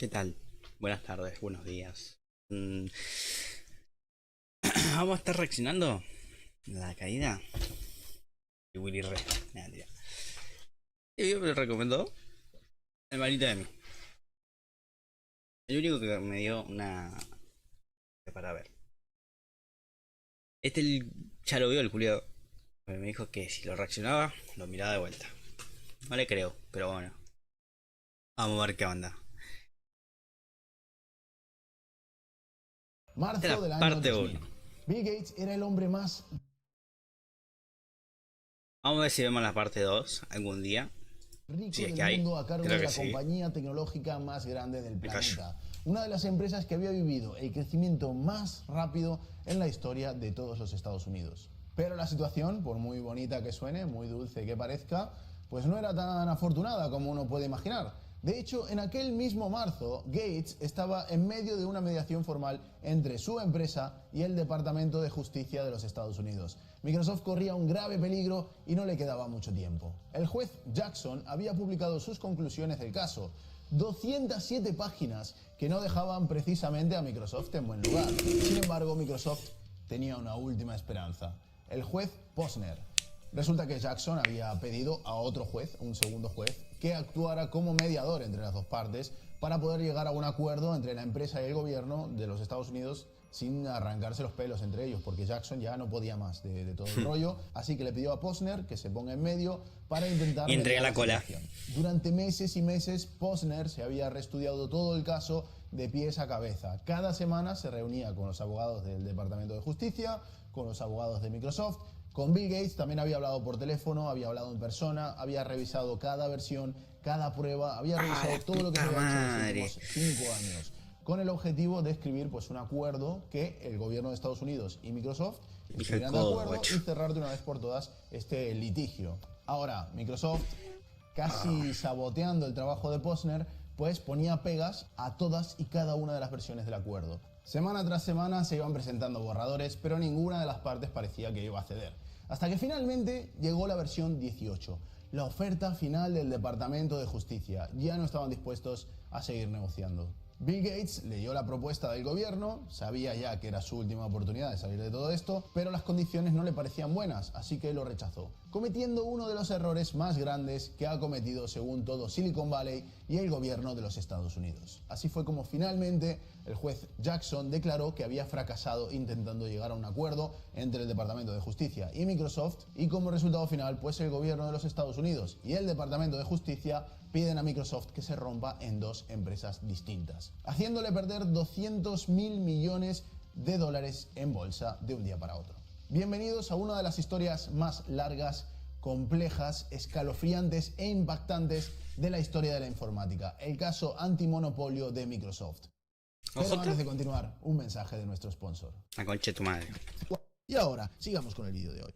¿Qué tal? Buenas tardes, buenos días. Mm, Vamos a estar reaccionando a la caída de Willy Re. Nah, mentira. El video me lo recomendó el manito de mí. El único que me dio una para ver. Ya lo vio el culiado. Me dijo que si lo reaccionaba, lo miraba de vuelta. No le creo, pero bueno. Vamos a ver qué onda. Esta es Marzo del la año parte 2000. 1. Bill Gates era el hombre más Vamos a ver si vemos la parte 2 algún día. Si rico es del que hay. mundo a cargo Creo de que la sí. compañía tecnológica más grande del Me callo. planeta. Una de las empresas que había vivido el crecimiento más rápido en la historia de todos los Estados Unidos. Pero la situación, por muy bonita que suene, muy dulce que parezca, pues no era tan afortunada como uno puede imaginar. De hecho, en aquel mismo marzo, Gates estaba en medio de una mediación formal entre su empresa y el Departamento de Justicia de los Estados Unidos. Microsoft corría un grave peligro y no le quedaba mucho tiempo. El juez Jackson había publicado sus conclusiones del caso, 207 páginas que no dejaban precisamente a Microsoft en buen lugar. Sin embargo, Microsoft tenía una última esperanza: el juez Posner. Resulta que Jackson había pedido a otro juez, un segundo juez, que actuara como mediador entre las dos partes para poder llegar a un acuerdo entre la empresa y el gobierno de los Estados Unidos sin arrancarse los pelos entre ellos, porque Jackson ya no podía más de todo el rollo, así que le pidió a Posner que se ponga en medio para intentar Y entrega mediar la cola. situación. Durante meses y meses, Posner se había reestudiado todo el caso de pies a cabeza. Cada semana se reunía con los abogados del Departamento de Justicia, con los abogados de Microsoft. Con Bill Gates también había hablado por teléfono, había hablado en persona, había revisado cada versión, cada prueba, había revisado todo lo que se había hecho en los últimos 5 años, con el objetivo de escribir pues un acuerdo que el gobierno de Estados Unidos y Microsoft estuvieran de acuerdo y cerrar de una vez por todas este litigio. Ahora, Microsoft, casi saboteando el trabajo de Posner, pues ponía pegas a todas y cada una de las versiones del acuerdo. Semana tras semana se iban presentando borradores, pero ninguna de las partes parecía que iba a ceder. Hasta que finalmente llegó la versión 18, la oferta final del Departamento de Justicia. Ya no estaban dispuestos a seguir negociando. Bill Gates leyó la propuesta del gobierno, sabía ya que era su última oportunidad de salir de todo esto, pero las condiciones no le parecían buenas, así que lo rechazó, cometiendo uno de los errores más grandes que ha cometido según todo Silicon Valley y el gobierno de los Estados Unidos. Así fue como finalmente el juez Jackson declaró que había fracasado intentando llegar a un acuerdo entre el Departamento de Justicia y Microsoft, y como resultado final, pues el gobierno de los Estados Unidos y el Departamento de Justicia piden a Microsoft que se rompa en dos empresas distintas, haciéndole perder 200.000 millones de dólares en bolsa de un día para otro. Bienvenidos a una de las historias más largas, complejas, escalofriantes e impactantes de la historia de la informática, el caso antimonopolio de Microsoft. Pero antes de continuar, un mensaje de nuestro sponsor. La concha de tu madre. Y ahora, sigamos con el vídeo de hoy.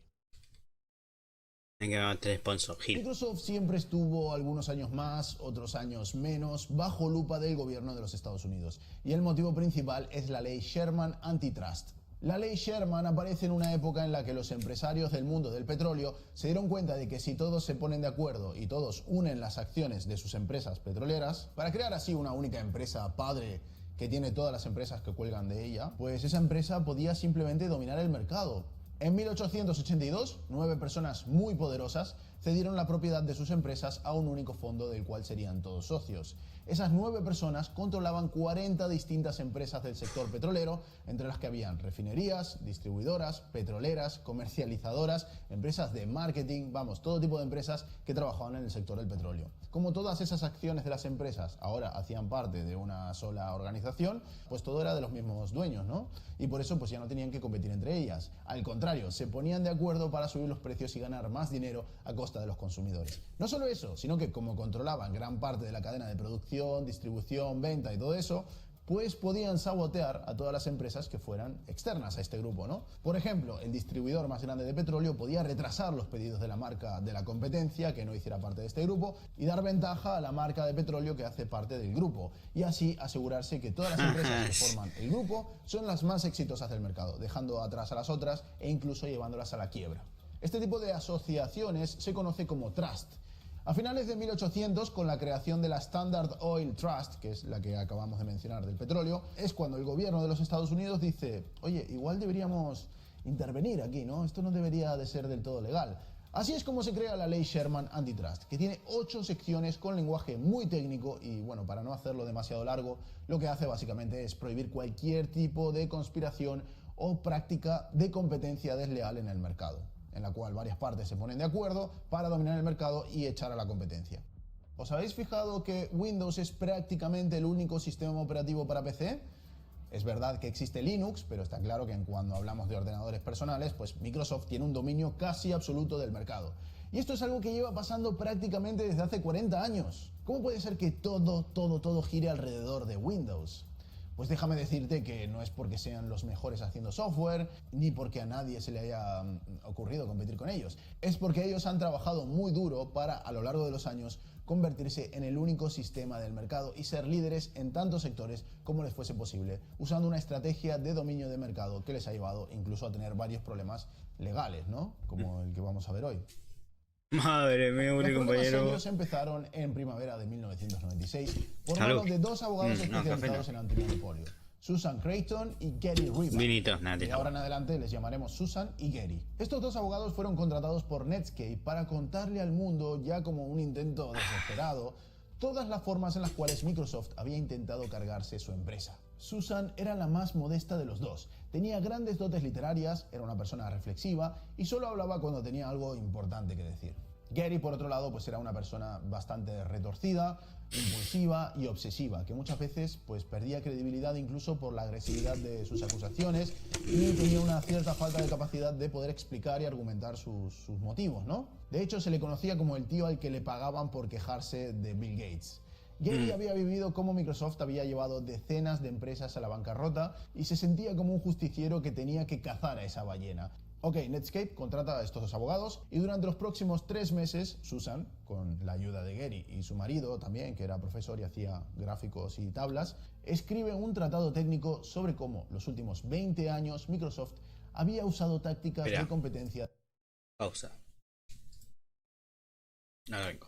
Hay que meter sponsor, Gil. Microsoft siempre estuvo algunos años más, otros años menos, bajo lupa del gobierno de los Estados Unidos. Y el motivo principal es la ley Sherman Antitrust. La ley Sherman aparece en una época en la que los empresarios del mundo del petróleo se dieron cuenta de que si todos se ponen de acuerdo y todos unen las acciones de sus empresas petroleras, para crear así una única empresa padre que tiene todas las empresas que cuelgan de ella, pues esa empresa podía simplemente dominar el mercado. En 1882, 9 personas muy poderosas cedieron la propiedad de sus empresas a un único fondo del cual serían todos socios. Esas 9 personas controlaban 40 distintas empresas del sector petrolero, entre las que habían refinerías, distribuidoras, petroleras, comercializadoras, empresas de marketing, vamos, todo tipo de empresas que trabajaban en el sector del petróleo. Como todas esas acciones de las empresas ahora hacían parte de una sola organización, pues todo era de los mismos dueños, ¿no? Y por eso pues ya no tenían que competir entre ellas. Al contrario, se ponían de acuerdo para subir los precios y ganar más dinero a costa de los consumidores. No solo eso, sino que como controlaban gran parte de la cadena de producción, distribución, venta y todo eso, pues podían sabotear a todas las empresas que fueran externas a este grupo, ¿no? Por ejemplo, el distribuidor más grande de petróleo podía retrasar los pedidos de la marca de la competencia que no hiciera parte de este grupo y dar ventaja a la marca de petróleo que hace parte del grupo, y así asegurarse que todas las empresas que forman el grupo son las más exitosas del mercado, dejando atrás a las otras e incluso llevándolas a la quiebra. Este tipo de asociaciones se conoce como trust. A finales de 1800, con la creación de la Standard Oil Trust, que es la que acabamos de mencionar del petróleo, es cuando el gobierno de los Estados Unidos dice, oye, igual deberíamos intervenir aquí, ¿no? Esto no debería de ser del todo legal. Así es como se crea la ley Sherman Antitrust, que tiene 8 secciones con lenguaje muy técnico y, bueno, para no hacerlo demasiado largo, lo que hace básicamente es prohibir cualquier tipo de conspiración o práctica de competencia desleal en el mercado, en la cual varias partes se ponen de acuerdo para dominar el mercado y echar a la competencia. ¿Os habéis fijado que Windows es prácticamente el único sistema operativo para PC? Es verdad que existe Linux, pero está claro que cuando hablamos de ordenadores personales, pues Microsoft tiene un dominio casi absoluto del mercado. Y esto es algo que lleva pasando prácticamente desde hace 40 años. ¿Cómo puede ser que todo gire alrededor de Windows? Pues déjame decirte que no es porque sean los mejores haciendo software, ni porque a nadie se le haya ocurrido competir con ellos. Es porque ellos han trabajado muy duro para, a lo largo de los años, convertirse en el único sistema del mercado y ser líderes en tantos sectores como les fuese posible, usando una estrategia de dominio de mercado que les ha llevado incluso a tener varios problemas legales, ¿no? Como el que vamos a ver hoy. Madre mía, Los problemas compañero. serios empezaron en primavera de 1996 por mano de dos abogados especializados en antimonopolio, Susan Creighton y Gary Riva. Vinitos, nada, Y ahora en adelante les llamaremos Susan y Gary. Estos dos abogados fueron contratados por Netscape para contarle al mundo, ya como un intento desesperado, todas las formas en las cuales Microsoft había intentado cargarse su empresa. Susan era la más modesta de los dos. Tenía grandes dotes literarias, era una persona reflexiva y solo hablaba cuando tenía algo importante que decir. Gary, por otro lado, pues era una persona bastante retorcida, impulsiva y obsesiva, que muchas veces pues perdía credibilidad incluso por la agresividad de sus acusaciones y tenía una cierta falta de capacidad de poder explicar y argumentar sus motivos, ¿no? De hecho, se le conocía como el tío al que le pagaban por quejarse de Bill Gates. Gary había vivido cómo Microsoft había llevado decenas de empresas a la bancarrota y se sentía como un justiciero que tenía que cazar a esa ballena. Ok, Netscape contrata a estos dos abogados y durante los próximos 3 meses, Susan, con la ayuda de Gary y su marido también, que era profesor y hacía gráficos y tablas, escribe un tratado técnico sobre cómo los últimos 20 años Microsoft había usado tácticas de competencia. Pausa. Ahora vengo.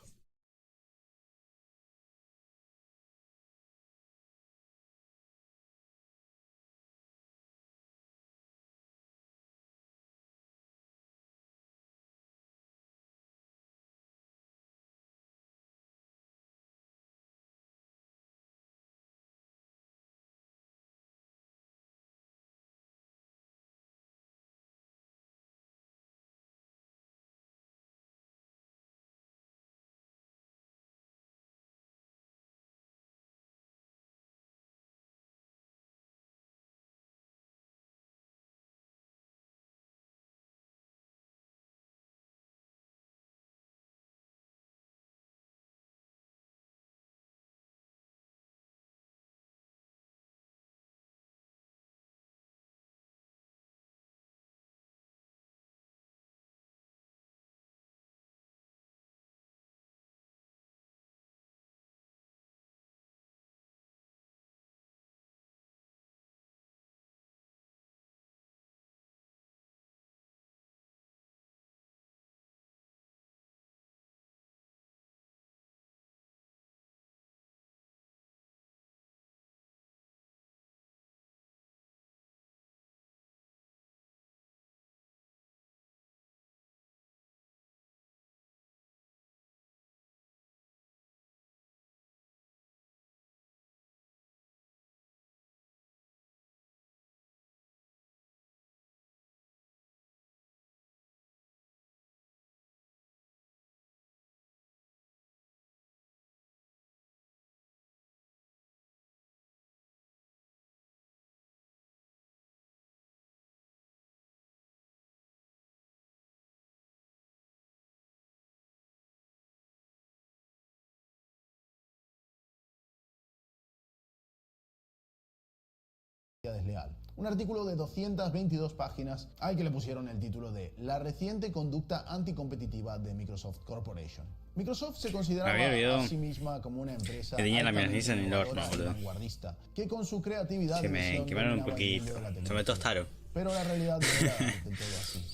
Desleal. Un artículo de 222 páginas al que le pusieron el título de La reciente conducta anticompetitiva de Microsoft Corporation. Microsoft se consideraba a sí misma como una empresa que tenía la milanesa en el horno, boludo. Vanguardista, que con su creatividad Se me quemaron un poquito. Se me tostaron. Pero la realidad no era del todo así.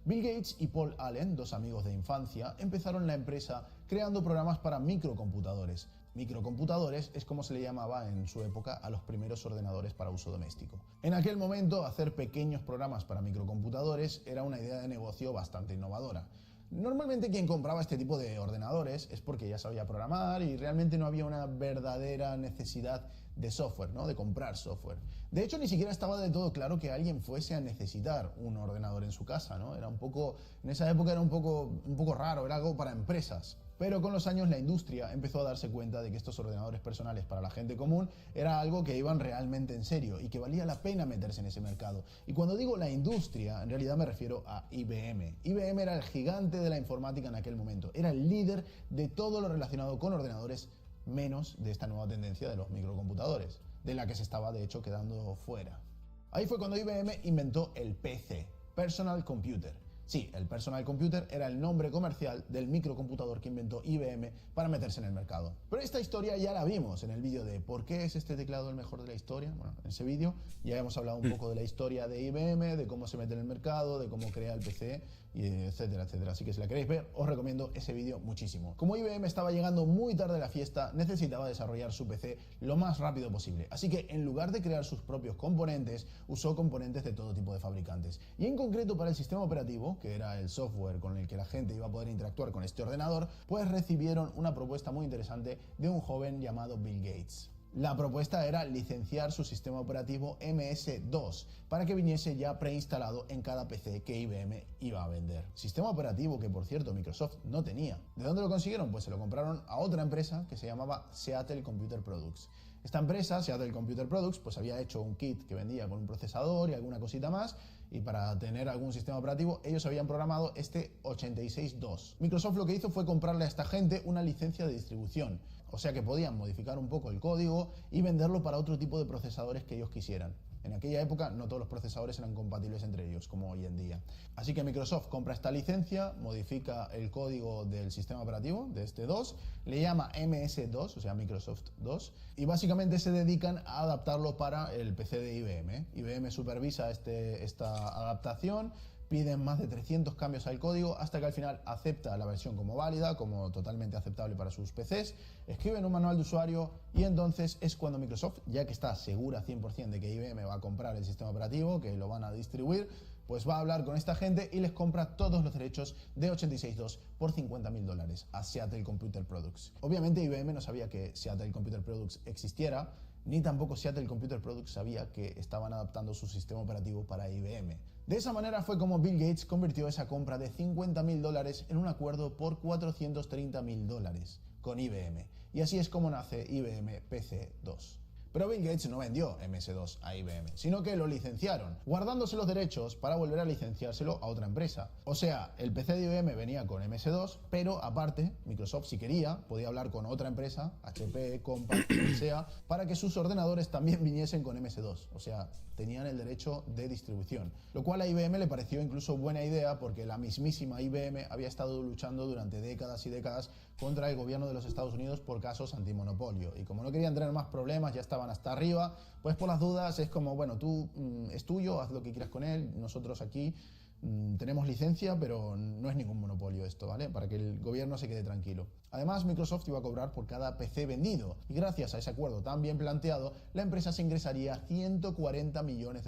Bill Gates y Paul Allen, dos amigos de infancia, empezaron la empresa creando programas para microcomputadores. Microcomputadores es como se le llamaba en su época a los primeros ordenadores para uso doméstico. En aquel momento, hacer pequeños programas para microcomputadores era una idea de negocio bastante innovadora. Normalmente quien compraba este tipo de ordenadores es porque ya sabía programar y realmente no había una verdadera necesidad de software, ¿no? De comprar software. De hecho, ni siquiera estaba del todo claro que alguien fuese a necesitar un ordenador en su casa, ¿no? En esa época era un poco raro, era algo para empresas. Pero con los años la industria empezó a darse cuenta de que estos ordenadores personales para la gente común era algo que iban realmente en serio y que valía la pena meterse en ese mercado. Y cuando digo la industria, en realidad me refiero a IBM. IBM era el gigante de la informática en aquel momento, era el líder de todo lo relacionado con ordenadores, menos de esta nueva tendencia de los microcomputadores, de la que se estaba de hecho quedando fuera. Ahí fue cuando IBM inventó el PC, Personal Computer. Sí, el Personal Computer era el nombre comercial del microcomputador que inventó IBM para meterse en el mercado. Pero esta historia ya la vimos en el vídeo de ¿por qué es este teclado el mejor de la historia? Bueno, en ese vídeo ya hemos hablado un poco de la historia de IBM, de cómo se mete en el mercado, de cómo crea el PC, y etcétera, etcétera. Así que si la queréis ver, os recomiendo ese vídeo muchísimo. Como IBM estaba llegando muy tarde a la fiesta, necesitaba desarrollar su PC lo más rápido posible. Así que en lugar de crear sus propios componentes, usó componentes de todo tipo de fabricantes. Y en concreto para el sistema operativo, que era el software con el que la gente iba a poder interactuar con este ordenador, pues recibieron una propuesta muy interesante de un joven llamado Bill Gates. La propuesta era licenciar su sistema operativo MS-DOS para que viniese ya preinstalado en cada PC que IBM iba a vender. Sistema operativo que, por cierto, Microsoft no tenía. ¿De dónde lo consiguieron? Pues se lo compraron a otra empresa que se llamaba Seattle Computer Products. Esta empresa, Seattle Computer Products, pues había hecho un kit que vendía con un procesador y alguna cosita más, y para tener algún sistema operativo ellos habían programado este 86.2. Microsoft lo que hizo fue comprarle a esta gente una licencia de distribución, o sea que podían modificar un poco el código y venderlo para otro tipo de procesadores que ellos quisieran. En aquella época no todos los procesadores eran compatibles entre ellos, como hoy en día. Así que Microsoft compra esta licencia, modifica el código del sistema operativo, de este 2, le llama MS-DOS, o sea Microsoft 2, y básicamente se dedican a adaptarlo para el PC de IBM. IBM supervisa esta adaptación, piden más de 300 cambios al código hasta que al final acepta la versión como válida, como totalmente aceptable para sus PCs, escriben un manual de usuario y entonces es cuando Microsoft, ya que está segura 100% de que IBM va a comprar el sistema operativo, que lo van a distribuir, pues va a hablar con esta gente y les compra todos los derechos de 86.2 por $50.000 a Seattle Computer Products. Obviamente IBM no sabía que Seattle Computer Products existiera, ni tampoco Seattle Computer Products sabía que estaban adaptando su sistema operativo para IBM. De esa manera fue como Bill Gates convirtió esa compra de $50.000 en un acuerdo por $430.000 con IBM. Y así es como nace IBM PC-2. Pero Bill Gates no vendió MS-2 a IBM, sino que lo licenciaron, guardándose los derechos para volver a licenciárselo a otra empresa. O sea, el PC de IBM venía con MS-2, pero aparte, Microsoft si quería, podía hablar con otra empresa, HP, Compaq, quien sea, para que sus ordenadores también viniesen con MS-2. O sea, tenían el derecho de distribución. Lo cual a IBM le pareció incluso buena idea porque la mismísima IBM había estado luchando durante décadas y décadas contra el gobierno de los Estados Unidos por casos antimonopolio. Y como no querían tener más problemas, ya estaban hasta arriba, pues por las dudas es como, bueno, tú es tuyo, haz lo que quieras con él, nosotros aquí tenemos licencia, pero no es ningún monopolio esto, ¿vale? Para que el gobierno se quede tranquilo. Además, Microsoft iba a cobrar por cada PC vendido, y gracias a ese acuerdo tan bien planteado, la empresa se ingresaría $140 millones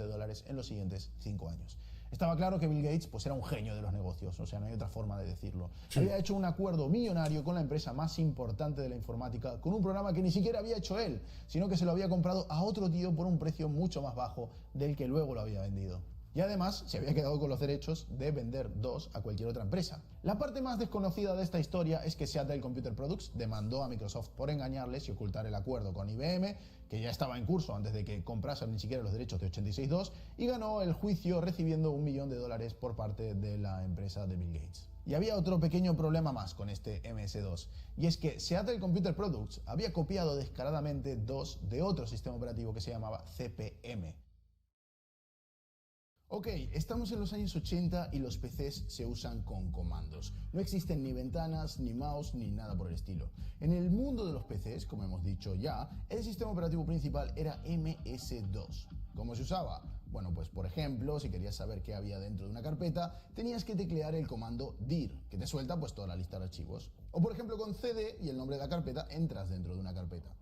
en los siguientes 5 años. Estaba claro que Bill Gates pues, era un genio de los negocios, o sea, no hay otra forma de decirlo. Había hecho un acuerdo millonario con la empresa más importante de la informática, con un programa que ni siquiera había hecho él, sino que se lo había comprado a otro tío por un precio mucho más bajo del que luego lo había vendido. Y además se había quedado con los derechos de vender DOS a cualquier otra empresa. La parte más desconocida de esta historia es que Seattle Computer Products demandó a Microsoft por engañarles y ocultar el acuerdo con IBM, que ya estaba en curso antes de que comprasen ni siquiera los derechos de 86.2, y ganó el juicio recibiendo $1 millón por parte de la empresa de Bill Gates. Y había otro pequeño problema más con este MS-2, y es que Seattle Computer Products había copiado descaradamente DOS de otro sistema operativo que se llamaba CP/M. Ok, estamos en los años 80 y los PCs se usan con comandos. No existen ni ventanas, ni mouse, ni nada por el estilo. En el mundo de los PCs, como hemos dicho ya, el sistema operativo principal era MS2. ¿Cómo se usaba? Bueno, pues por ejemplo, si querías saber qué había dentro de una carpeta, tenías que teclear el comando dir, que te suelta pues toda la lista de archivos. O por ejemplo con cd y el nombre de la carpeta entras dentro de una carpeta.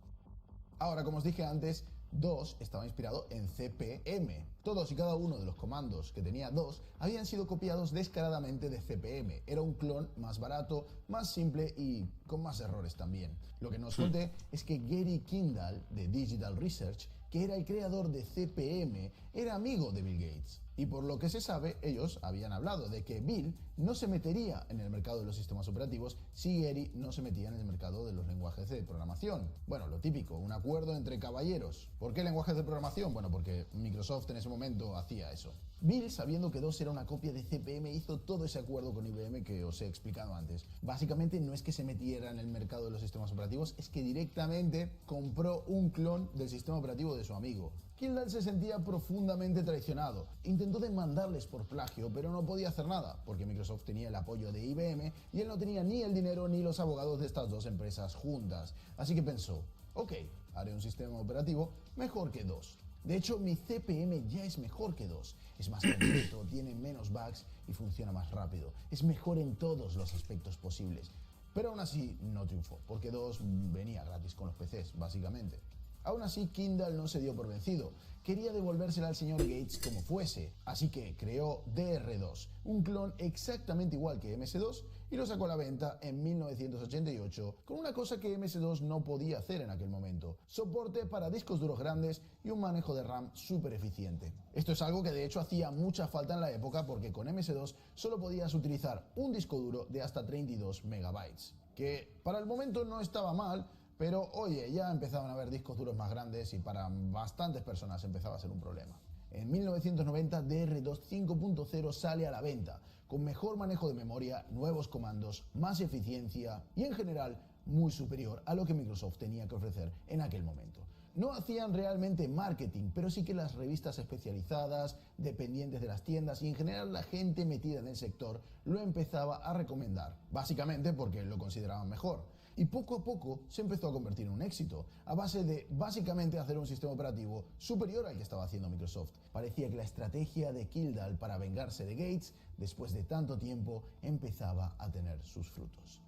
Ahora, como os dije antes, DOS estaba inspirado en CP/M. Todos y cada uno de los comandos que tenía DOS habían sido copiados descaradamente de CP/M. Era un clon más barato, más simple y con más errores también. Lo que no os conté es que Gary Kindle, de Digital Research, que era el creador de CP/M, era amigo de Bill Gates. Y por lo que se sabe, ellos habían hablado de que Bill no se metería en el mercado de los sistemas operativos si Gary no se metía en el mercado de los lenguajes de programación. Bueno, lo típico, un acuerdo entre caballeros. ¿Por qué lenguajes de programación? Bueno, porque Microsoft en ese momento hacía eso. Bill, sabiendo que DOS era una copia de CP/M, hizo todo ese acuerdo con IBM que os he explicado antes. Básicamente no es que se metiera en el mercado de los sistemas operativos, es que directamente compró un clon del sistema operativo de su amigo. Kindle se sentía profundamente traicionado. Intentó demandarles por plagio, pero no podía hacer nada, porque Microsoft tenía el apoyo de IBM y él no tenía ni el dinero ni los abogados de estas dos empresas juntas. Así que pensó, ok, haré un sistema operativo mejor que DOS. De hecho, mi CP/M ya es mejor que DOS. Es más completo, tiene menos bugs y funciona más rápido. Es mejor en todos los aspectos posibles. Pero aún así no triunfó, porque DOS venía gratis con los PCs, básicamente. Aún así, Kindle no se dio por vencido. Quería devolvérsela al señor Gates como fuese, así que creó DR2, un clon exactamente igual que MS2, y lo sacó a la venta en 1988 con una cosa que MS2 no podía hacer en aquel momento: soporte para discos duros grandes y un manejo de RAM súper eficiente. Esto es algo que de hecho hacía mucha falta en la época, porque con MS2 solo podías utilizar un disco duro de hasta 32 megabytes, que para el momento no estaba mal. Pero oye, ya empezaban a haber discos duros más grandes y para bastantes personas empezaba a ser un problema. En 1990 DR2 5.0 sale a la venta, con mejor manejo de memoria, nuevos comandos, más eficiencia y en general muy superior a lo que Microsoft tenía que ofrecer en aquel momento. No hacían realmente marketing, pero sí que las revistas especializadas, dependientes de las tiendas y en general la gente metida en el sector lo empezaba a recomendar, básicamente porque lo consideraban mejor. Y poco a poco se empezó a convertir en un éxito, a base de básicamente hacer un sistema operativo superior al que estaba haciendo Microsoft. Parecía que la estrategia de Kindle para vengarse de Gates, después de tanto tiempo, empezaba a tener sus frutos.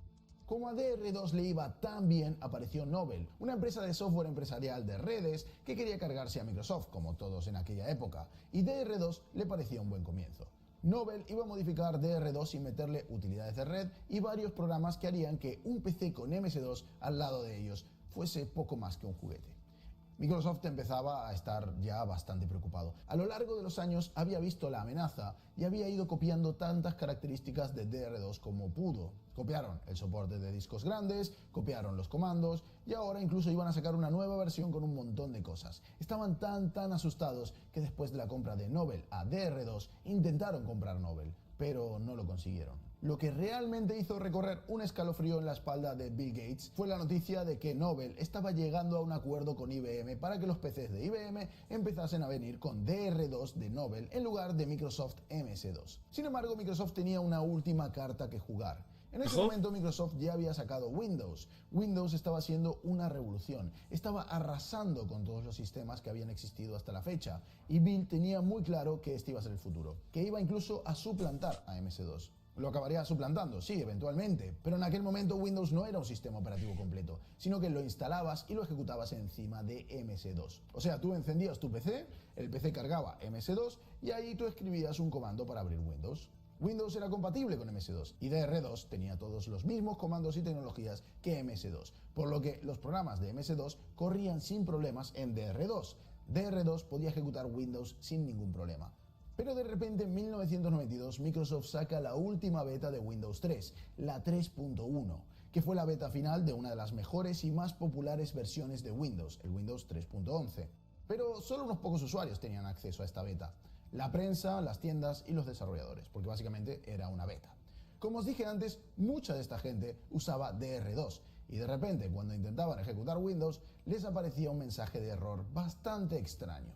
Como a DR2 le iba tan bien, apareció Novell, una empresa de software empresarial de redes que quería cargarse a Microsoft, como todos en aquella época, y DR2 le parecía un buen comienzo. Novell iba a modificar DR2 y meterle utilidades de red y varios programas que harían que un PC con MS2 al lado de ellos fuese poco más que un juguete. Microsoft empezaba a estar ya bastante preocupado. A lo largo de los años había visto la amenaza y había ido copiando tantas características de DR2 como pudo. Copiaron el soporte de discos grandes, copiaron los comandos y ahora incluso iban a sacar una nueva versión con un montón de cosas. Estaban tan asustados que después de la compra de Novell a DR2 intentaron comprar Novell, pero no lo consiguieron. Lo que realmente hizo recorrer un escalofrío en la espalda de Bill Gates fue la noticia de que Novell estaba llegando a un acuerdo con IBM para que los PCs de IBM empezasen a venir con DR2 de Novell en lugar de Microsoft MS2. Sin embargo, Microsoft tenía una última carta que jugar. En ese momento Microsoft ya había sacado Windows. Windows estaba haciendo una revolución, estaba arrasando con todos los sistemas que habían existido hasta la fecha, y Bill tenía muy claro que este iba a ser el futuro, que iba incluso a suplantar a MS2. Lo acabaría suplantando, sí, eventualmente, pero en aquel momento Windows no era un sistema operativo completo, sino que lo instalabas y lo ejecutabas encima de MS2. O sea, tú encendías tu PC, el PC cargaba MS2 y ahí tú escribías un comando para abrir Windows. Windows era compatible con MS2 y DR2 tenía todos los mismos comandos y tecnologías que MS2, por lo que los programas de MS2 corrían sin problemas en DR2. DR2 podía ejecutar Windows sin ningún problema. Pero de repente en 1992 Microsoft saca la última beta de Windows 3, la 3.1, que fue la beta final de una de las mejores y más populares versiones de Windows, el Windows 3.11. Pero solo unos pocos usuarios tenían acceso a esta beta: la prensa, las tiendas y los desarrolladores, porque básicamente era una beta. Como os dije antes, mucha de esta gente usaba DR2 y de repente cuando intentaban ejecutar Windows les aparecía un mensaje de error bastante extraño.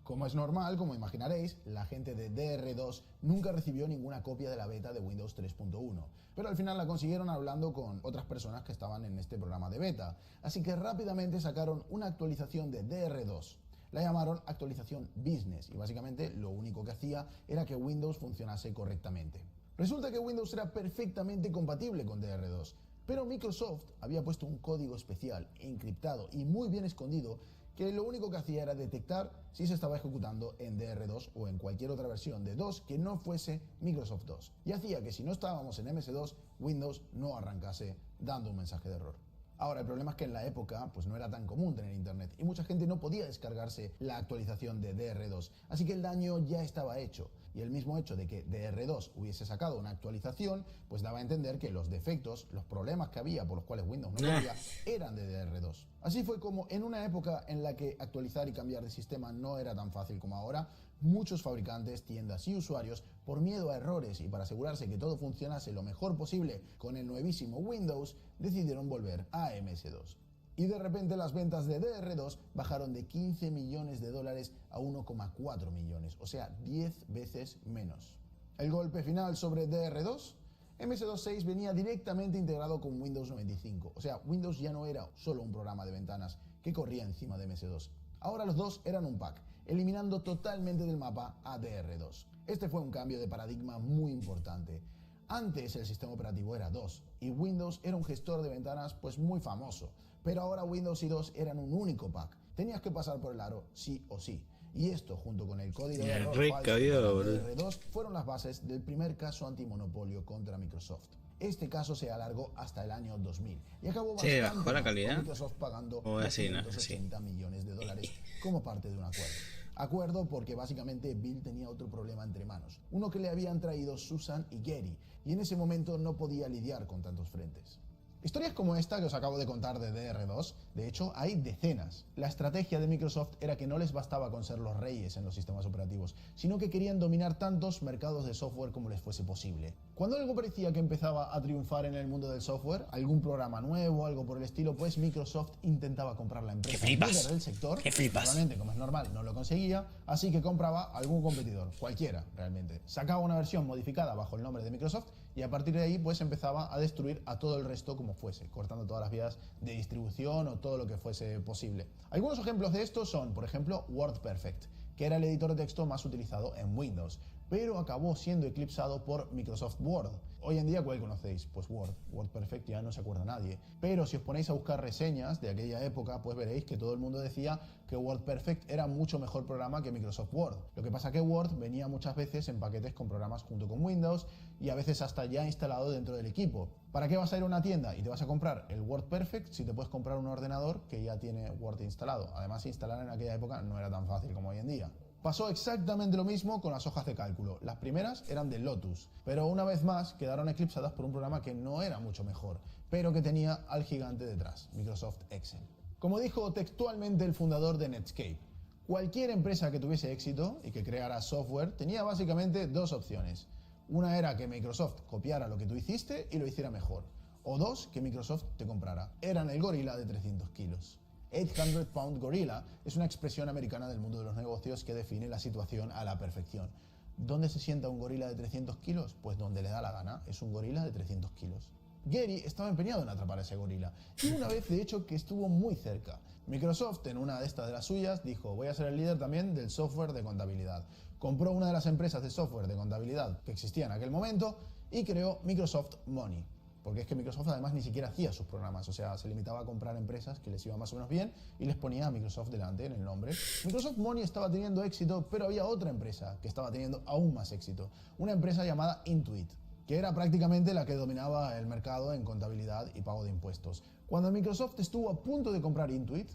Como es normal, como imaginaréis, la gente de DR2 nunca recibió ninguna copia de la beta de Windows 3.1, pero al final la consiguieron hablando con otras personas que estaban en este programa de beta, así que rápidamente sacaron una actualización de DR2. La llamaron actualización Business y básicamente lo único que hacía era que Windows funcionase correctamente. Resulta que Windows era perfectamente compatible con DR2, pero Microsoft había puesto un código especial, encriptado y muy bien escondido, que lo único que hacía era detectar si se estaba ejecutando en DR2 o en cualquier otra versión de 2 que no fuese Microsoft 2. Y hacía que si no estábamos en MS2, Windows no arrancase dando un mensaje de error. Ahora, el problema es que en la época pues no era tan común tener internet y mucha gente no podía descargarse la actualización de DR2, así que el daño ya estaba hecho. Y el mismo hecho de que DR2 hubiese sacado una actualización, pues daba a entender que los defectos, los problemas que había por los cuales Windows no podía, eran de DR2. Así fue como en una época en la que actualizar y cambiar de sistema no era tan fácil como ahora, muchos fabricantes, tiendas y usuarios, por miedo a errores y para asegurarse que todo funcionase lo mejor posible con el nuevísimo Windows, decidieron volver a MS2. Y de repente las ventas de DR2 bajaron de 15 millones de dólares a 1,4 millones, o sea, 10 veces menos. ¿El golpe final sobre DR2? MS2.6 venía directamente integrado con Windows 95, o sea, Windows ya no era solo un programa de ventanas que corría encima de MS2. Ahora los dos eran un pack, eliminando totalmente del mapa a DR2. Este fue un cambio de paradigma muy importante. Antes el sistema operativo era DOS y Windows era un gestor de ventanas pues muy famoso, pero ahora Windows y DOS eran un único pack. Tenías que pasar por el aro sí o sí. Y esto, junto con el código de error falso de DR2, fueron las bases del primer caso antimonopolio contra Microsoft. Este caso se alargó hasta el año 2000 y acabó bastante bajó la calidad, con Microsoft pagando así, 280 millones de dólares como parte de un acuerdo. Acuerdo porque básicamente Bill tenía otro problema entre manos, uno que le habían traído Susan y Gary, y en ese momento no podía lidiar con tantos frentes. Historias como esta que os acabo de contar de DR2, de hecho, hay decenas. La estrategia de Microsoft era que no les bastaba con ser los reyes en los sistemas operativos, sino que querían dominar tantos mercados de software como les fuese posible. Cuando algo parecía que empezaba a triunfar en el mundo del software, algún programa nuevo, algo por el estilo, pues Microsoft intentaba comprar la empresa líder del sector. Realmente, como es normal, no lo conseguía, así que compraba algún competidor, cualquiera realmente. Sacaba una versión modificada bajo el nombre de Microsoft y a partir de ahí pues empezaba a destruir a todo el resto como fuese, cortando todas las vías de distribución o todo lo que fuese posible. Algunos ejemplos de esto son, por ejemplo, WordPerfect, que era el editor de texto más utilizado en Windows, pero acabó siendo eclipsado por Microsoft Word. Hoy en día, ¿cuál conocéis? Pues Word. WordPerfect ya no se acuerda nadie. Pero si os ponéis a buscar reseñas de aquella época, pues veréis que todo el mundo decía que WordPerfect era mucho mejor programa que Microsoft Word. Lo que pasa que Word venía muchas veces en paquetes con programas junto con Windows y a veces hasta ya instalado dentro del equipo. ¿Para qué vas a ir a una tienda y te vas a comprar el WordPerfect si te puedes comprar un ordenador que ya tiene Word instalado? Además, instalar en aquella época no era tan fácil como hoy en día. Pasó exactamente lo mismo con las hojas de cálculo. Las primeras eran de Lotus, pero una vez más quedaron eclipsadas por un programa que no era mucho mejor, pero que tenía al gigante detrás, Microsoft Excel. Como dijo textualmente el fundador de Netscape, cualquier empresa que tuviese éxito y que creara software tenía básicamente dos opciones. Una era que Microsoft copiara lo que tú hiciste y lo hiciera mejor, o dos, que Microsoft te comprara. Eran el gorila de 300 kilos. 800 Pound Gorilla es una expresión americana del mundo de los negocios que define la situación a la perfección. ¿Dónde se sienta un gorila de 300 kilos? Pues donde le da la gana, es un gorila de 300 kilos. Gary estaba empeñado en atrapar a ese gorila, y una vez de hecho que estuvo muy cerca. Microsoft, en una de estas de las suyas, dijo: voy a ser el líder también del software de contabilidad. Compró una de las empresas de software de contabilidad que existía en aquel momento y creó Microsoft Money. Porque es que Microsoft además ni siquiera hacía sus programas, o sea, se limitaba a comprar empresas que les iba más o menos bien y les ponía a Microsoft delante en el nombre. Microsoft Money estaba teniendo éxito, pero había otra empresa que estaba teniendo aún más éxito. Una empresa llamada Intuit, que era prácticamente la que dominaba el mercado en contabilidad y pago de impuestos. Cuando Microsoft estuvo a punto de comprar Intuit,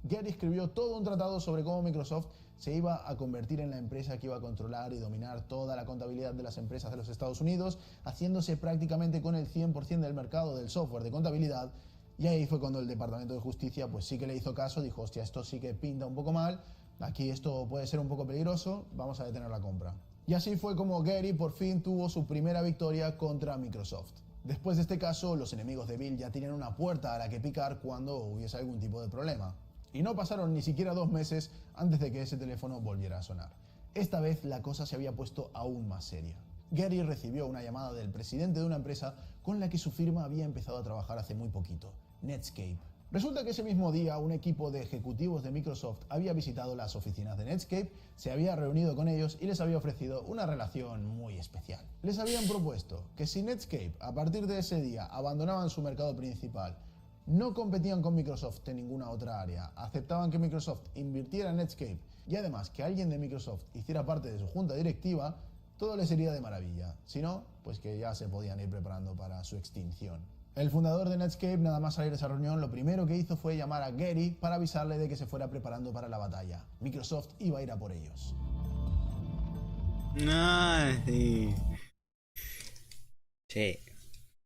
Gary escribió todo un tratado sobre cómo Microsoft se iba a convertir en la empresa que iba a controlar y dominar toda la contabilidad de las empresas de los Estados Unidos, haciéndose prácticamente con el 100% del mercado del software de contabilidad. Y ahí fue cuando el Departamento de Justicia pues sí que le hizo caso, dijo: hostia, esto sí que pinta un poco mal, aquí esto puede ser un poco peligroso, vamos a detener la compra. Y así fue como Gary por fin tuvo su primera victoria contra Microsoft. Después de este caso, los enemigos de Bill ya tenían una puerta a la que picar cuando hubiese algún tipo de problema. Y no pasaron ni siquiera 2 meses antes de que ese teléfono volviera a sonar. Esta vez la cosa se había puesto aún más seria. Gary recibió una llamada del presidente de una empresa con la que su firma había empezado a trabajar hace muy poquito, Netscape. Resulta que ese mismo día un equipo de ejecutivos de Microsoft había visitado las oficinas de Netscape, se había reunido con ellos y les había ofrecido una relación muy especial. Les habían propuesto que si Netscape a partir de ese día abandonaban su mercado principal, no competían con Microsoft en ninguna otra área, aceptaban que Microsoft invirtiera en Netscape y además que alguien de Microsoft hiciera parte de su junta directiva, todo les iría de maravilla. Si no, pues que ya se podían ir preparando para su extinción. El fundador de Netscape, nada más salir de esa reunión, lo primero que hizo fue llamar a Gary para avisarle de que se fuera preparando para la batalla. Microsoft iba a ir a por ellos. No, sí. Che.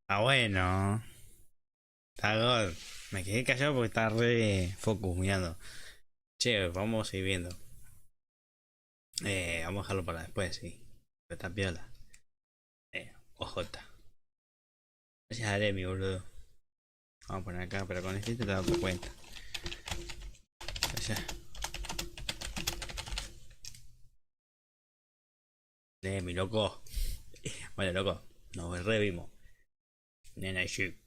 Ah, bueno. Está God. Me quedé callado porque está re focus mirando. Che, vamos a ir viendo. Vamos a dejarlo para después, sí. Pero está piola. OJ. Gracias a Aremi, boludo. Vamos a poner acá, pero con este te das cuenta. Allá. Mi loco. Vale, loco. Nos revimos. Nena y